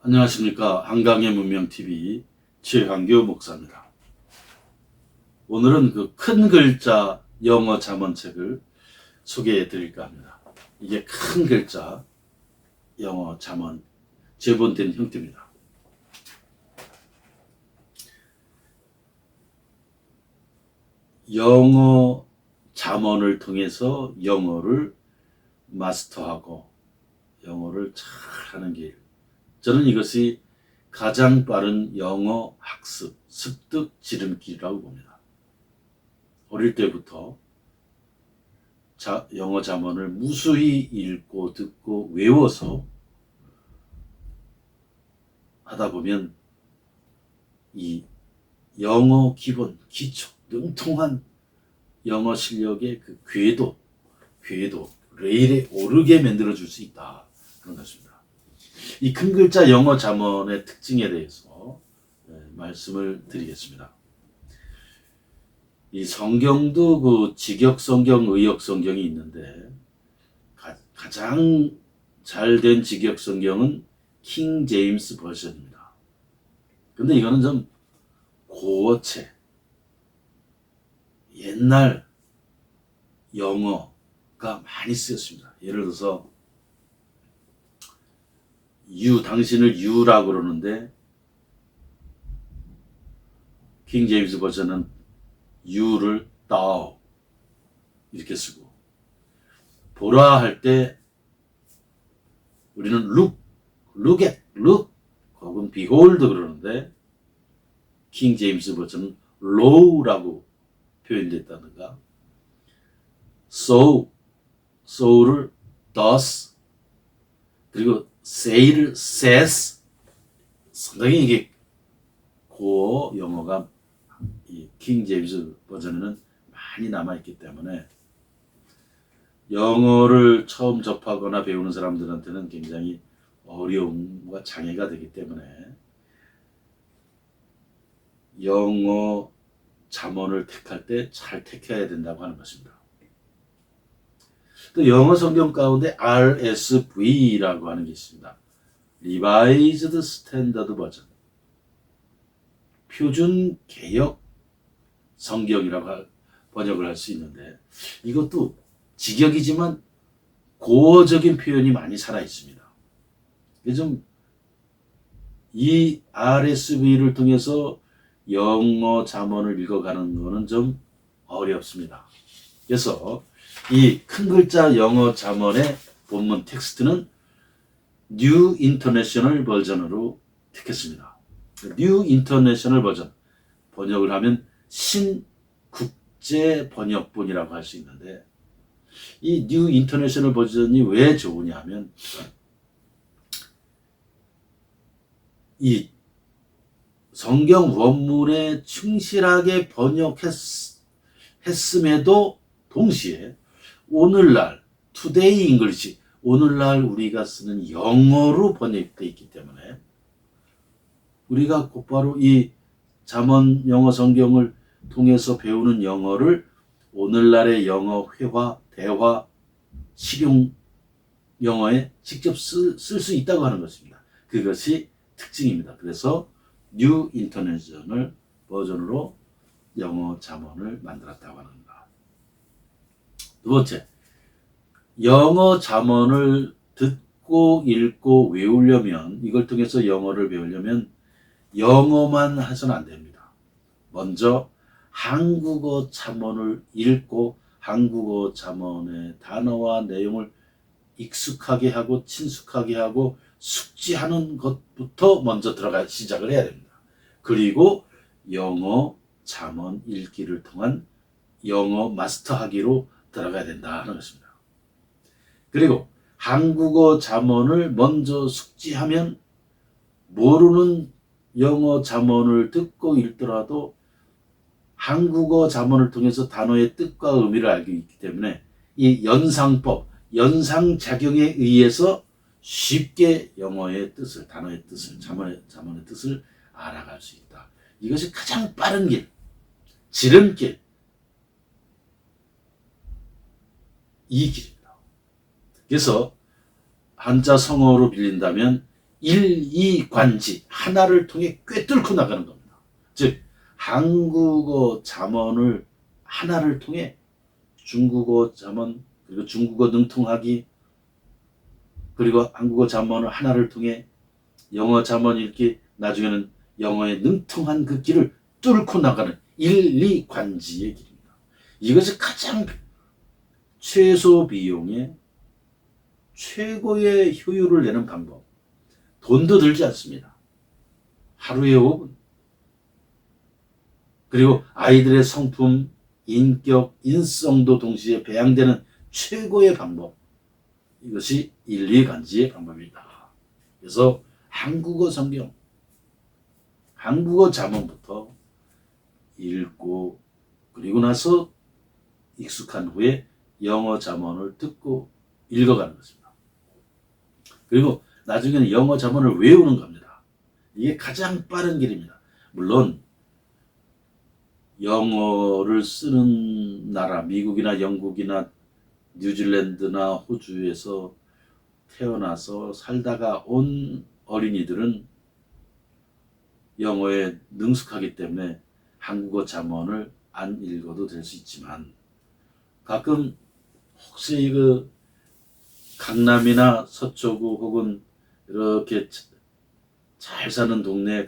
안녕하십니까. 한강의 문명TV 최한규 목사입니다. 오늘은 그 큰 글자 영어 잠언책을 소개해 드릴까 합니다. 이게 큰 글자 영어 잠언 제본된 형태입니다. 영어 잠언을 통해서 영어를 마스터하고 영어를 잘 하는 길. 저는 이것이 가장 빠른 영어 학습, 습득 지름길이라고 봅니다. 어릴 때부터 영어 잠언을 무수히 읽고 듣고 외워서 하다 보면 이 영어 기본, 기초, 능통한 영어 실력의 그 궤도, 레일에 오르게 만들어줄 수 있다 하는 것입니다. 이 큰 글자 영어 잠언의 특징에 대해서 말씀을 드리겠습니다. 이 성경도 그 직역 성경, 의역 성경이 있는데 가장 잘된 직역 성경은 킹 제임스 버전입니다. 근데 이거는 좀 고어체, 옛날 영어가 많이 쓰였습니다. 예를 들어서 당신을 you라고 그러는데 킹 제임스 버전은 you를 thou 이렇게 쓰고, 보라 할 때 우리는 look 혹은 behold 그러는데 킹 제임스 버전은 low라고 표현됐다든가, so를 does, 그리고 say를 says. 상당히 이게 고어 영어가 이 킹 제임스 버전에는 많이 남아있기 때문에 영어를 처음 접하거나 배우는 사람들한테는 굉장히 어려움과 장애가 되기 때문에 영어 잠언을 택할 때 잘 택해야 된다고 하는 것입니다. 또 영어 성경 가운데 RSV라고 하는 게 있습니다. Revised Standard Version, 표준 개역 성경이라고 번역을 할 수 있는데, 이것도 직역이지만 고어적인 표현이 많이 살아 있습니다. 이 RSV를 통해서 영어 잠언을 읽어가는 것은 좀 어렵습니다. 그래서 이 큰 글자 영어 잠언의 본문 텍스트는 New International 버전으로 택했습니다. New International 버전, 번역을 하면 신국제 번역본이라고 할 수 있는데, 이 New International 버전이 왜 좋으냐 하면 이 성경 원문에 충실하게 번역했음에도 동시에 오늘날 Today English, 오늘날 우리가 쓰는 영어로 번역되어 있기 때문에 우리가 곧바로 이 잠언 영어 성경을 통해서 배우는 영어를 오늘날의 영어 회화, 대화, 실용 영어에 직접 쓸 수 있다고 하는 것입니다. 그것이 특징입니다. 그래서 New International 버전으로 영어 잠언을 만들었다고 합니다. 두 번째, 영어 잠언을 듣고 읽고 외우려면, 이걸 통해서 영어를 배우려면 영어만 해서는 안 됩니다. 먼저 한국어 잠언을 읽고 한국어 잠언의 단어와 내용을 익숙하게 하고 친숙하게 하고 숙지하는 것부터 먼저 시작을 해야 됩니다. 그리고 영어 잠언 읽기를 통한 영어 마스터하기로 들어가야 된다 하는 것입니다. 그리고 한국어 잠언을 먼저 숙지하면 모르는 영어 잠언을 듣고 읽더라도 한국어 잠언을 통해서 단어의 뜻과 의미를 알고 있기 때문에 이 연상법, 연상작용에 의해서 쉽게 영어의 뜻을, 단어의 뜻을, 잠언의 뜻을 알아갈 수 있다. 이것이 가장 빠른 길, 지름길, 이 길입니다. 그래서 한자 성어로 빌린다면 일이관지 하나를 통해 꿰뚫고 나가는 겁니다. 즉 한국어 잠언을 하나를 통해 중국어 잠언 그리고 중국어 능통하기 그리고 한국어 잠언을 하나를 통해 영어 잠언 읽기 나중에는 영어에 능통한 그 길을 뚫고 나가는 일리관지의 길입니다. 이것이 가장 최소 비용에 최고의 효율을 내는 방법. 돈도 들지 않습니다. 하루에 5분. 그리고 아이들의 성품, 인격, 인성도 동시에 배양되는 최고의 방법. 이것이 일리관지의 방법이다. 그래서 한국어 성경, 한국어 잠언부터 읽고 그리고 나서 익숙한 후에 영어 잠언을 듣고 읽어가는 것입니다. 그리고 나중에는 영어 잠언을 외우는 겁니다. 이게 가장 빠른 길입니다. 물론 영어를 쓰는 나라, 미국이나 영국이나 뉴질랜드나 호주에서 태어나서 살다가 온 어린이들은 영어에 능숙하기 때문에 한국어 잠언을 안 읽어도 될 수 있지만 가끔 혹시 그 강남이나 서초구 혹은 이렇게 잘 사는 동네에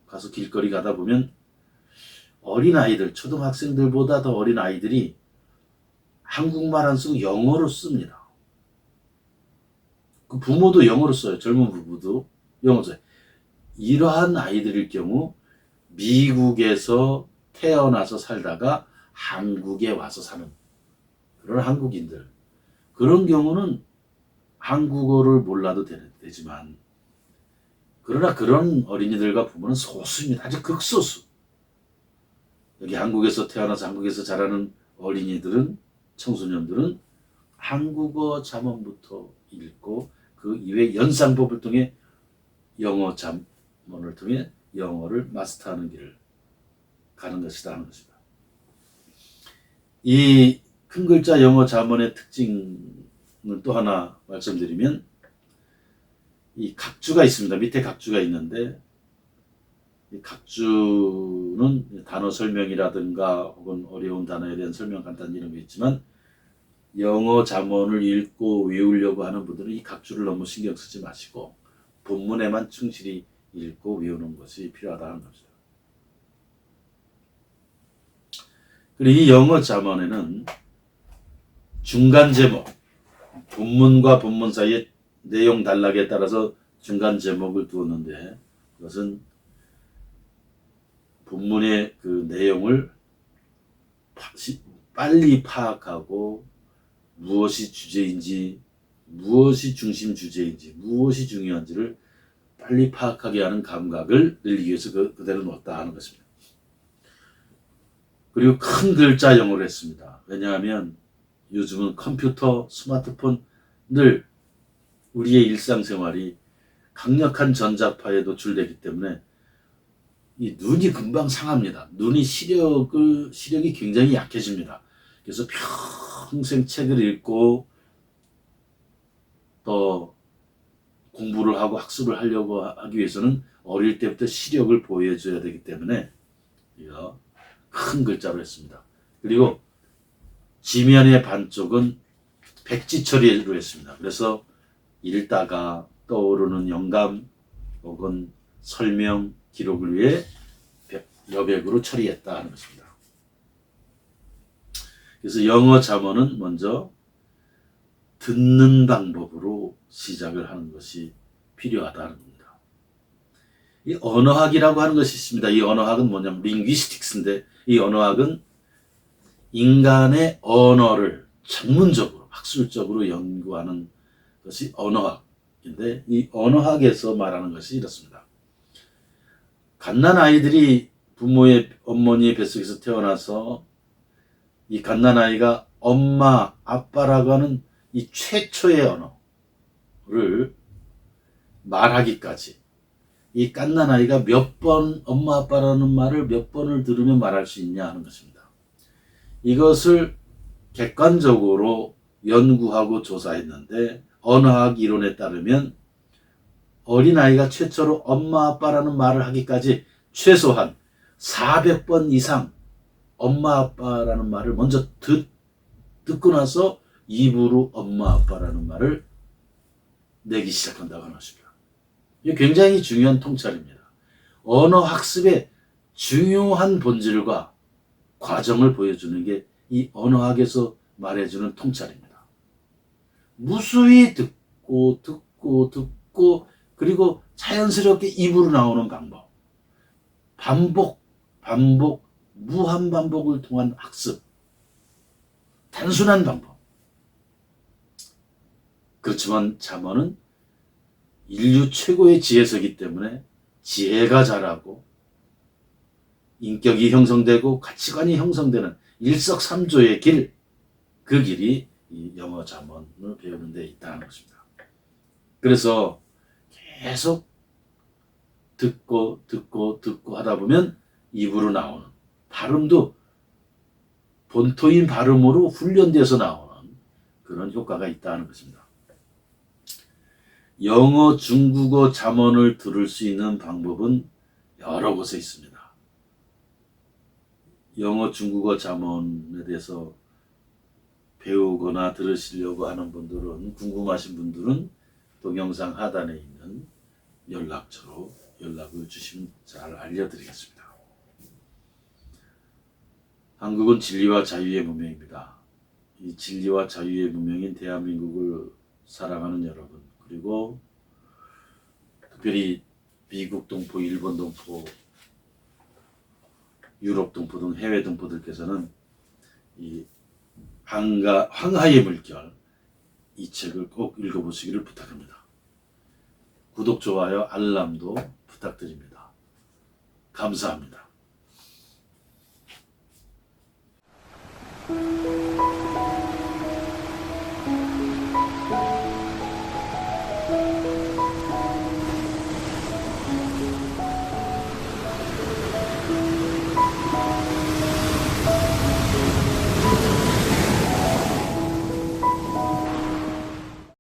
가서 길거리 가다 보면 어린아이들, 초등학생들보다 더 어린 아이들이 한국말 안 쓰고 영어로 씁니다. 그 부모도 영어로 써요. 젊은 부부도 영어로 써요. 이러한 아이들일 경우 미국에서 태어나서 살다가 한국에 와서 사는 그런 한국인들 그런 경우는 한국어를 몰라도 되지만 그러나 그런 어린이들과 부모는 소수입니다. 아주 극소수. 여기 한국에서 태어나서 한국에서 자라는 어린이들은 청소년들은 한국어 잠언부터 읽고 그 이외 연상법을 통해 영어 잠언을 통해 영어를 마스터하는 길을 가는 것이다 하는 것입니다. 이 큰 글자 영어 잠언의 특징은 또 하나 말씀드리면 이 각주가 있습니다. 밑에 각주가 있는데 이 각주는 단어 설명이라든가 혹은 어려운 단어에 대한 설명 간단히 이런 게 있지만 영어 잠언을 읽고 외우려고 하는 분들은 이 각주를 너무 신경 쓰지 마시고 본문에만 충실히 읽고 외우는 것이 필요하다는 것이죠. 그리고 이 영어 잠언에는 중간 제목, 본문과 본문 사이에 내용 단락에 따라서 중간 제목을 두었는데 그것은 본문의 그 내용을 빨리 파악하고 무엇이 주제인지, 무엇이 중심 주제인지, 무엇이 중요한지를 빨리 파악하게 하는 감각을 늘리기 위해서 그대로 놓았다 하는 것입니다. 그리고 큰 글자 영어를 했습니다. 왜냐하면 요즘은 컴퓨터, 스마트폰 늘 우리의 일상생활이 강력한 전자파에 노출되기 때문에 이 눈이 금방 상합니다. 눈이 시력이 굉장히 약해집니다. 그래서 평생 책을 읽고 또 공부를 하고 학습을 하려고 하기 위해서는 어릴 때부터 시력을 보호해줘야 되기 때문에 이거 큰 글자로 했습니다. 그리고 지면의 반쪽은 백지 처리로 했습니다. 그래서 읽다가 떠오르는 영감 혹은 설명, 기록을 위해 여백으로 처리했다 하는 것입니다. 그래서 영어 잠언은 먼저 듣는 방법으로 시작을 하는 것이 필요하다는 겁니다. 이 언어학이라고 하는 것이 있습니다. 이 언어학은 뭐냐면 링귀스틱스인데 이 언어학은 인간의 언어를 전문적으로 학술적으로 연구하는 것이 언어학인데 이 언어학에서 말하는 것이 이렇습니다. 갓난아이들이 어머니의 뱃속에서 태어나서 이 갓난아이가 엄마, 아빠라고 하는 이 최초의 언어를 말하기까지 이 갓난아이가 몇 번 엄마, 아빠라는 말을 몇 번을 들으면 말할 수 있냐 하는 것입니다. 이것을 객관적으로 연구하고 조사했는데 언어학 이론에 따르면 어린아이가 최초로 엄마 아빠라는 말을 하기까지 최소한 400번 이상 엄마 아빠라는 말을 먼저 듣고 나서 입으로 엄마 아빠라는 말을 내기 시작한다고 하는 것입니다. 이게 굉장히 중요한 통찰입니다. 언어 학습의 중요한 본질과 과정을 보여주는 게 이 언어학에서 말해주는 통찰입니다. 무수히 듣고 그리고 자연스럽게 입으로 나오는 방법, 반복, 무한 반복을 통한 학습, 단순한 방법. 그렇지만 잠언은 인류 최고의 지혜서이기 때문에 지혜가 자라고 인격이 형성되고 가치관이 형성되는 일석삼조의 길, 그 길이 이 영어 잠언을 배우는 데 있다는 것입니다. 그래서 계속 듣고 하다 보면 입으로 나오는 발음도 본토인 발음으로 훈련돼서 나오는 그런 효과가 있다는 것입니다. 영어, 중국어 잠언을 들을 수 있는 방법은 여러 곳에 있습니다. 영어, 중국어 잠언에 대해서 배우거나 들으시려고 하는 분들은, 궁금하신 분들은 동영상 하단에 있는 연락처로 연락을 주시면 잘 알려드리겠습니다. 한국은 진리와 자유의 문명입니다. 이 진리와 자유의 문명인 대한민국을 사랑하는 여러분, 그리고 특별히 미국 동포, 일본 동포, 유럽 동포 등 해외 동포들께서는 이 황하의 물결, 이 책을 꼭 읽어보시기를 부탁합니다. 구독, 좋아요, 알람도 부탁드립니다. 감사합니다.